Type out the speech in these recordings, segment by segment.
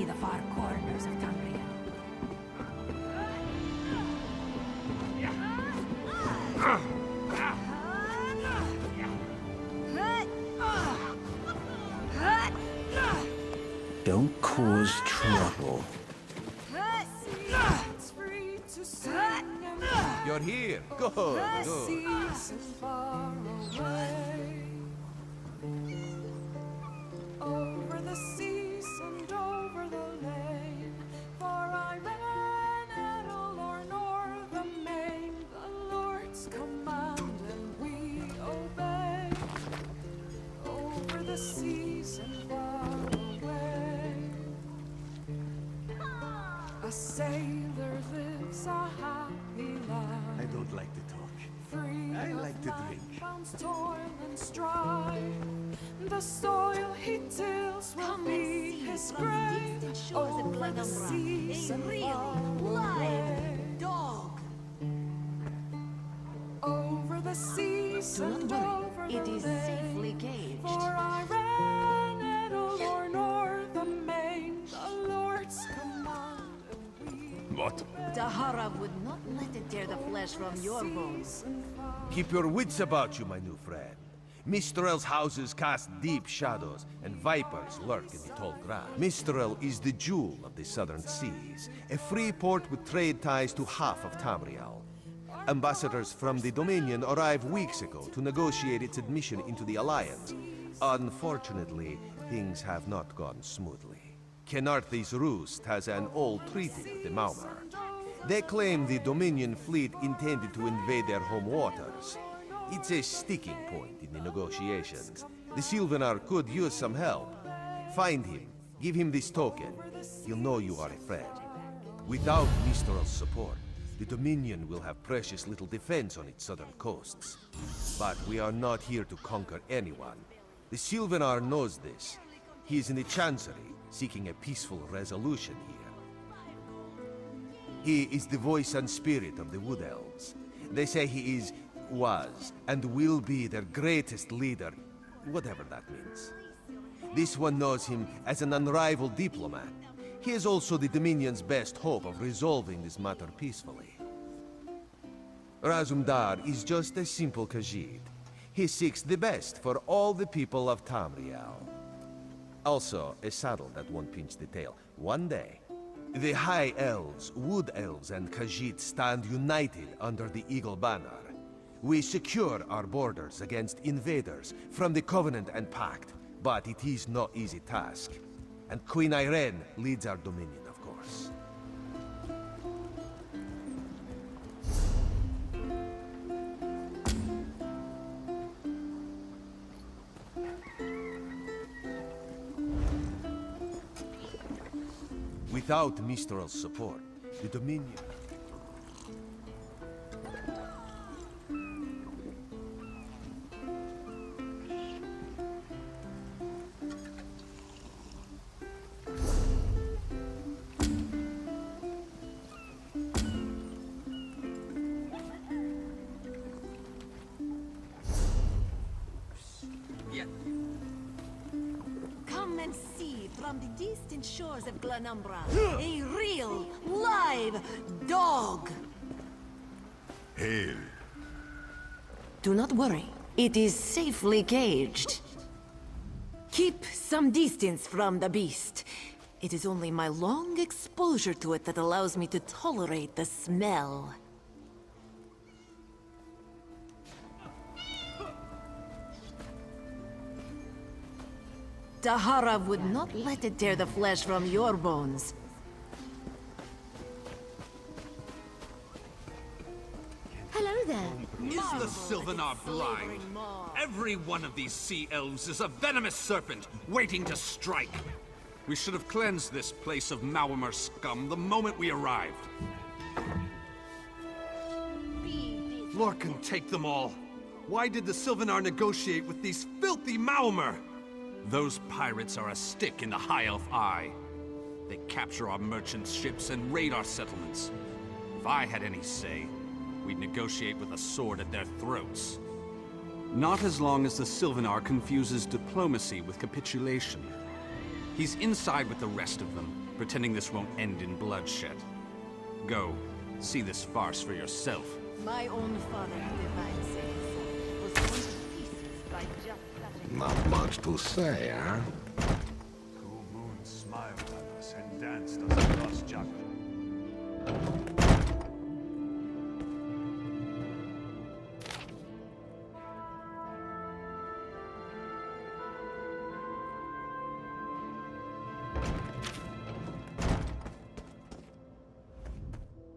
see the far corners of Tamriel. Don't cause trouble. You're here. Good, good. Over the seas and over the lane, for I ran at all or nor the main, the Lord's command and we obey. Over the seas and far away, a sailor lives a happy life. I don't like to talk. Free I of like to drink. nightbound's toil and strife. The soil he tills will be his grave. Over the seas and far away. Dog! Over the seas and over It the is lake. safely caged. For I ran at all or nor the main, the Lord's command and we What? Dahara would not let it tear the flesh from your bones. Keep your wits about you, my new friend. Mistrel's houses cast deep shadows, and vipers lurk in the tall grass. Mistrel is the jewel of the southern seas, a free port with trade ties to half of Tamriel. Ambassadors from the Dominion arrived weeks ago to negotiate its admission into the Alliance. Unfortunately, things have not gone smoothly. Kenarthi's Roost has an old treaty with the Maumar. They claim the Dominion fleet intended to invade their home waters. It's a sticking point in the negotiations. The Sylvanar could use some help. Find him, give him this token. He'll know you are a friend. Without Mistral's support, the Dominion will have precious little defense on its southern coasts. But we are not here to conquer anyone. The Sylvanar knows this. He is in the Chancery, seeking a peaceful resolution here. He is the voice and spirit of the Wood Elves. They say he was, and will be their greatest leader, whatever that means. This one knows him as an unrivaled diplomat. He is also the Dominion's best hope of resolving this matter peacefully. Razumdar is just a simple Khajiit. He seeks the best for all the people of Tamriel. Also, a saddle that won't pinch the tail. One day, the High Elves, Wood Elves, and Khajiit stand united under the Eagle Banner. We secure our borders against invaders from the Covenant and Pact, but it is no easy task. And Queen Irene leads our dominion, of course. Without Mistral's support, the Dominion... Come and see from the distant shores of Glanumbra a real, live dog. Hail. Do not worry. It is safely caged. Keep some distance from the beast. It is only my long exposure to it that allows me to tolerate the smell. Dahara would not let it tear the flesh from your bones. Hello there. Is the Sylvanar blind? Every one of these sea elves is a venomous serpent, waiting to strike. We should have cleansed this place of Maumar scum the moment we arrived. Lorcan, take them all. Why did the Sylvanar negotiate with these filthy Maumar? Those pirates are a stick in the High Elf eye. They capture our merchant ships and raid our settlements. If I had any say, we'd negotiate with a sword at their throats. Not as long as the Sylvanar confuses diplomacy with capitulation. He's inside with the rest of them, pretending this won't end in bloodshed. Go, see this farce for yourself. My own father had divine saying was torn to pieces by just touching. Not much to say, huh? Cool moon smiled at us and danced us across jungle.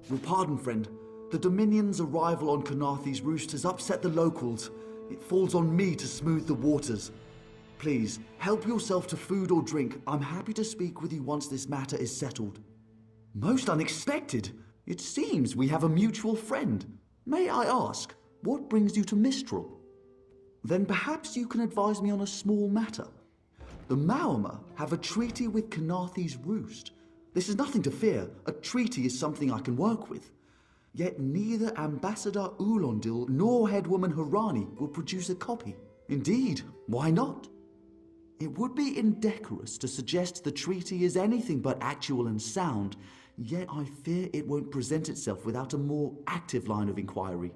Your pardon, friend. The Dominion's arrival on Kanathe's roost has upset the locals. It falls on me to smooth the waters. Please, help yourself to food or drink. I'm happy to speak with you once this matter is settled. Most unexpected. It seems we have a mutual friend. May I ask, what brings you to Mistral? Then perhaps you can advise me on a small matter. The Maormer have a treaty with Kanathe's roost. This is nothing to fear. A treaty is something I can work with. Yet neither Ambassador Ulondil nor Headwoman Harani will produce a copy. Indeed, why not? It would be indecorous to suggest the treaty is anything but actual and sound, yet I fear it won't present itself without a more active line of inquiry.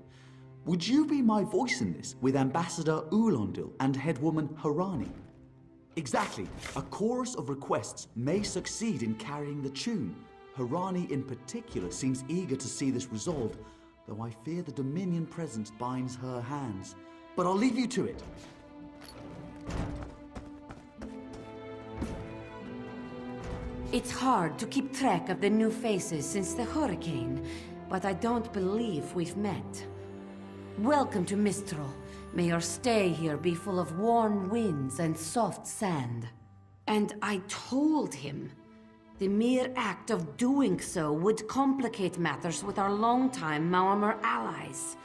Would you be my voice in this with Ambassador Ulondil and Headwoman Harani? Exactly. A chorus of requests may succeed in carrying the tune. Harani in particular seems eager to see this resolved, though I fear the Dominion presence binds her hands. But I'll leave you to it. It's hard to keep track of the new faces since the hurricane, but I don't believe we've met. Welcome to Mistral. May your stay here be full of warm winds and soft sand. And I told him, the mere act of doing so would complicate matters with our longtime Maormer allies.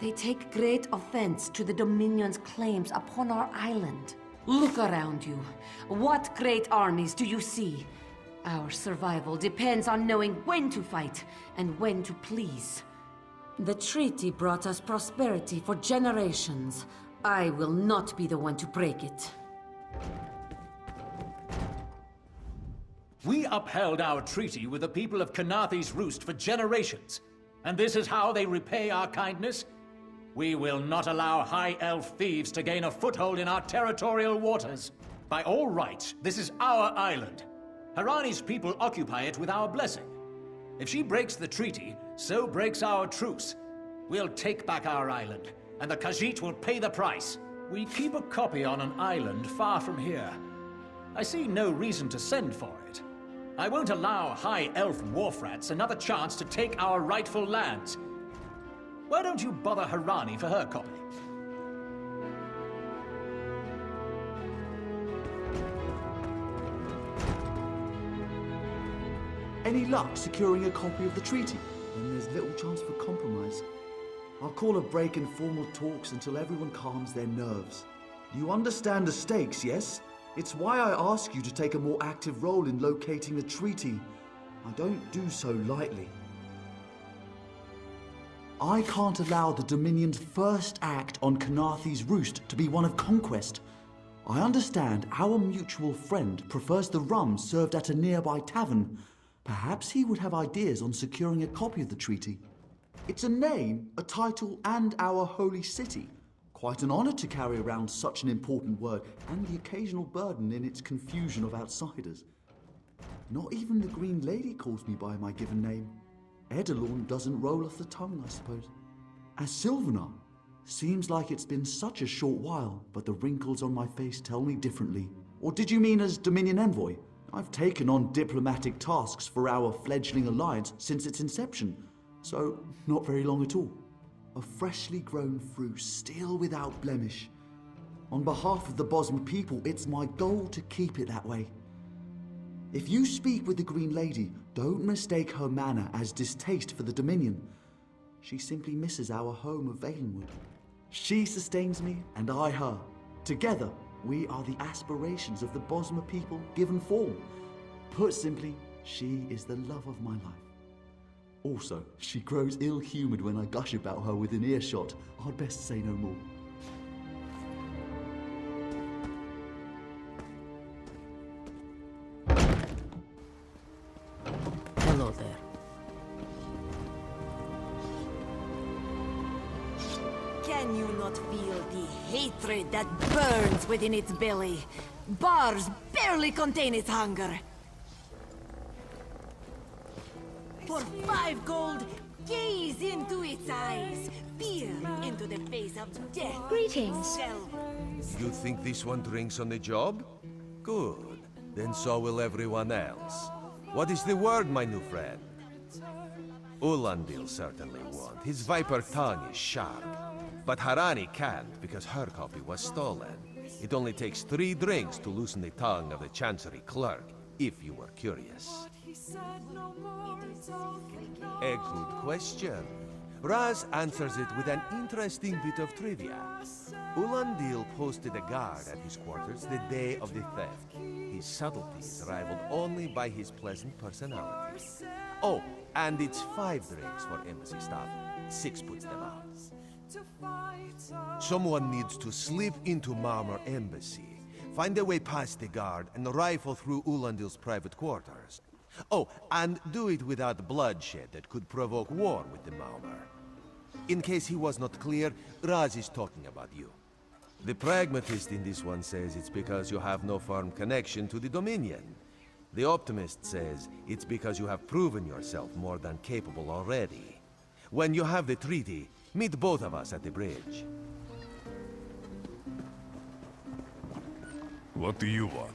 They take great offense to the Dominion's claims upon our island. Look around you. What great armies do you see? Our survival depends on knowing when to fight and when to please. The treaty brought us prosperity for generations. I will not be the one to break it. We upheld our treaty with the people of Kanathe's roost for generations. And this is how they repay our kindness? We will not allow High Elf thieves to gain a foothold in our territorial waters. By all rights, this is our island. Harani's people occupy it with our blessing. If she breaks the treaty, so breaks our truce. We'll take back our island, and the Khajiit will pay the price. We keep a copy on an island far from here. I see no reason to send for it. I won't allow High Elf wharf-rats another chance to take our rightful lands. Why don't you bother Harani for her copy? Any luck securing a copy of the treaty? Then there's little chance for compromise. I'll call a break in formal talks until everyone calms their nerves. You understand the stakes, yes? It's why I ask you to take a more active role in locating the treaty. I don't do so lightly. I can't allow the Dominion's first act on Kanathe's roost to be one of conquest. I understand our mutual friend prefers the rum served at a nearby tavern. Perhaps he would have ideas on securing a copy of the treaty. It's a name, a title, and our holy city. Quite an honor to carry around such an important word, and the occasional burden in its confusion of outsiders. Not even the Green Lady calls me by my given name. Edelorn doesn't roll off the tongue, I suppose. As Sylvanar, seems like it's been such a short while, but the wrinkles on my face tell me differently. Or did you mean as Dominion Envoy? I've taken on diplomatic tasks for our fledgling alliance since its inception, so not very long at all. A freshly grown fruit, still without blemish. On behalf of the Bosmer people, it's my goal to keep it that way. If you speak with the Green Lady, don't mistake her manner as distaste for the Dominion. She simply misses our home of Valenwood. She sustains me, and I her. Together, we are the aspirations of the Bosmer people given form. Put simply, she is the love of my life. Also, she grows ill-humoured when I gush about her within earshot. I'd best say no more. Hello there. Can you not feel the hatred that burns within its belly? Bars barely contain its hunger. For 5 gold, gaze into its eyes. Peer into the face of death. Greetings. You think this one drinks on the job? Good. Then so will everyone else. What is the word, my new friend? Ulandil certainly won't. His viper tongue is sharp. But Harani can't, because her copy was stolen. It only takes 3 drinks to loosen the tongue of the Chancery clerk, if you were curious. A good question. Raz answers it with an interesting bit of trivia. Ulandil posted a guard at his quarters the day of the theft. His subtlety is rivaled only by his pleasant personality. Oh, and it's 5 drinks for embassy staff. 6 puts them out. Someone needs to slip into Marmor Embassy, find a way past the guard, and rifle through Ulandil's private quarters. Oh, and do it without bloodshed that could provoke war with the Marmor. In case he was not clear, Raz is talking about you. The pragmatist in this one says it's because you have no firm connection to the Dominion. The optimist says it's because you have proven yourself more than capable already. When you have the treaty, meet both of us at the bridge. What do you want?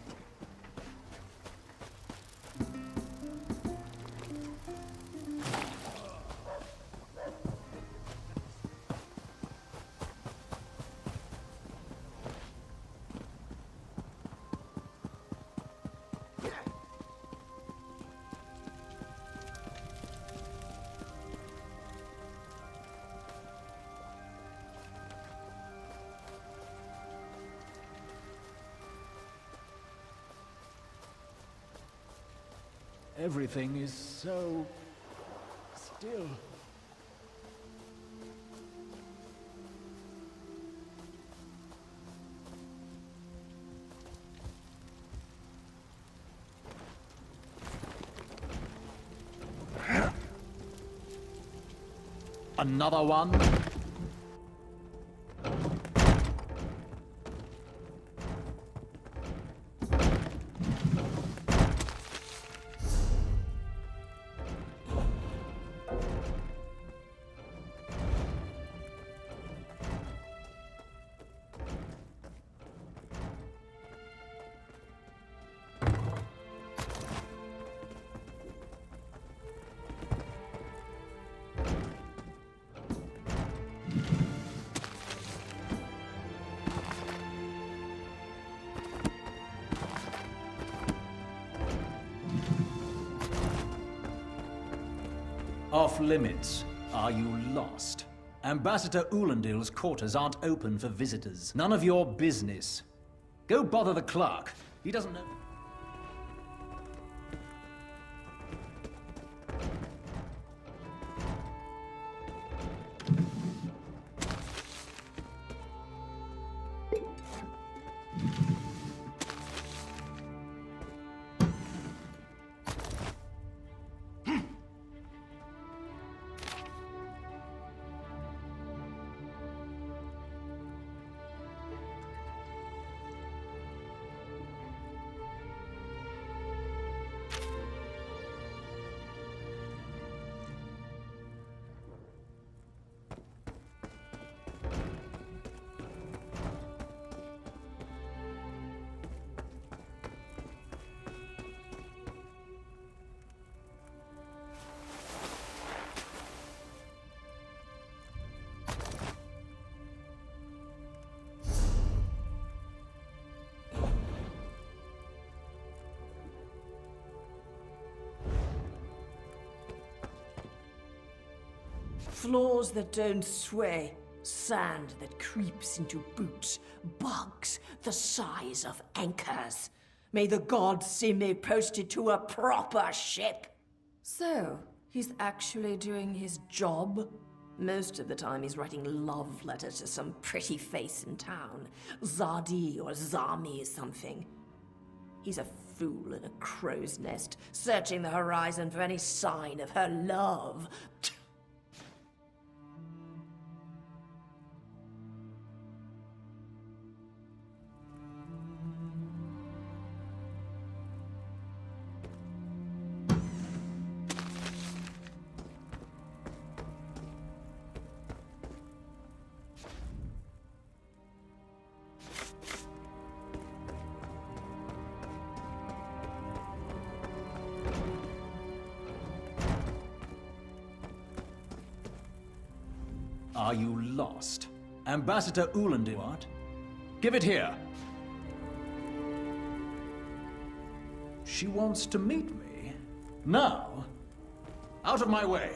Everything is so still. Another one? Off limits. Are you lost? Ambassador Ulandil's quarters aren't open for visitors. None of your business. Go bother the clerk. He doesn't know. Floors that don't sway, sand that creeps into boots, bugs the size of anchors. May the gods see me posted to a proper ship. So, he's actually doing his job? Most of the time he's writing love letters to some pretty face in town. Zadi or Zami or something. He's a fool in a crow's nest, searching the horizon for any sign of her love. Are you lost? Ambassador Ulandiwart? Give it here. She wants to meet me? Now? Out of my way!